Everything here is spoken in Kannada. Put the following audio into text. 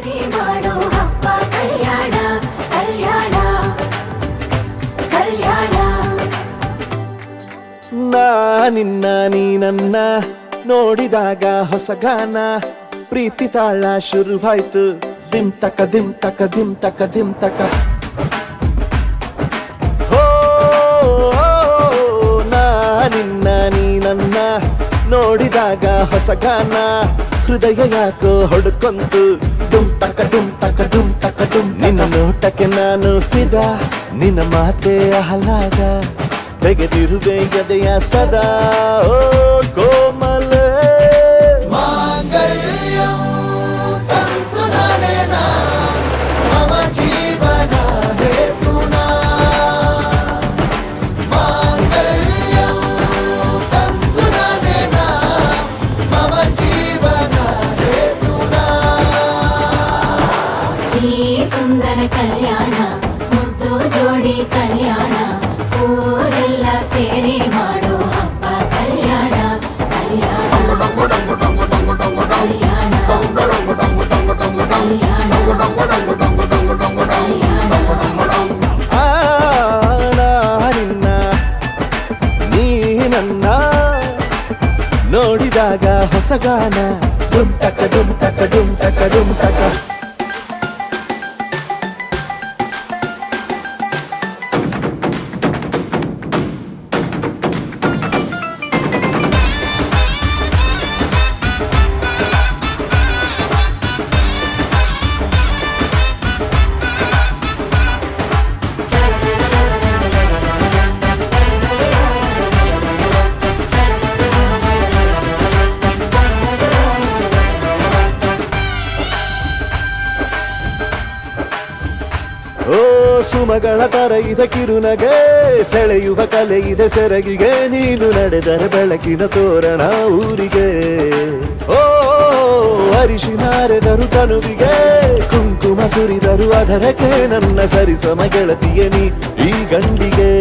ಮಾಡೋ ಹಬ್ಬ ಕಲ್ಯಾಣ ಕಲ್ಯಾಣ ಕಲ್ಯಾಣ. ನಾ ನಿನ್ನ ನೀ ನನ್ನ ನೋಡಿದಾಗ ಹೊಸ ಗಾನ ಪ್ರೀತಿ ತಾಳ ಶುರುವಾಯ್ತು ದಿಮ್ ತಕ ದಿಮ್ ತಕ ದಿಮ್ ತಕ ದಿಮ್ ತಕ. ಹೋ ನಾ ನಿನ್ನ ನೀ ನನ್ನ ನೋಡಿದಾಗ ಹೊಸ ಗಾನ ಹೃದಯ ಯಾಕೋ ಹೊಡ್ಕೊಂತು ಡುಮ್ ತಕ ಡುಮ್ ತಕ ಡುಮ್ ತಕ ಡುಮ್. ನಿನ್ನ ನೋಟಕ್ಕೆ ನಾನು ಫಿದಾ ನಿನ್ನ ಮಾತೆ ಆಹ್ಲಾದ ತೆಗೆದಿರುವೆ ಎದೆಯ ಸದಾ ಓ ಕೋಮಲೆ. ಮಾಂಗಲ್ಯಂ ತಂತು ನಾನೇನ ಮಮ ಜೀವನ ಹೇತುನಾ. ಮಾಂಗಲ್ಯಂ ತಂತು ನಾನೇನ ಮಮ ಜೀವನ ಹೇತುನಾ. ಈ ಸುಂದರ ಕಲ್ಯಾಣ ಮುದ್ದು ಜೋಡಿ ಕಲ್ಯಾಣ ಊರೆಲ್ಲ ಸೇರಿ ಮಾಡೋ ಹಬ್ಬ ಕಲ್ಯಾಣ ಕಲ್ಯಾಣ ಕಲ್ಯಾಣ ಆ ನಾ ನಿನ್ನ ನೀ ನನ್ನ ನೋಡಿದಾಗ ಹೊಸ ಗಾನ ಡುಮ್ ಟಕ ಡುಮ್ ಟಕ ಡುಮ್ ಟಕ ಡುಮ್ ಟಕ. ಓ ಸುಮಗಳ ತರ ಇದೆ ಕಿರುನಗೆ ಸೆಳೆಯುವ ಕಲೆ ಇದೆ ಸೆರಗಿಗೆ ನೀನು ನಡೆದರೆ ಬೆಳಕಿನ ತೋರಣ ಊರಿಗೆ. ಓ ಅರಿಶಿನಾರೆದರು ತನುವಿಗೆ ಕುಂಕುಮ ಸುರಿದರು ಅದರಕ್ಕೆ ನನ್ನ ಸರಿಸಮ ಗೆಳತಿಗೆ ನೀ ಈ ಗಂಡಿಗೆ.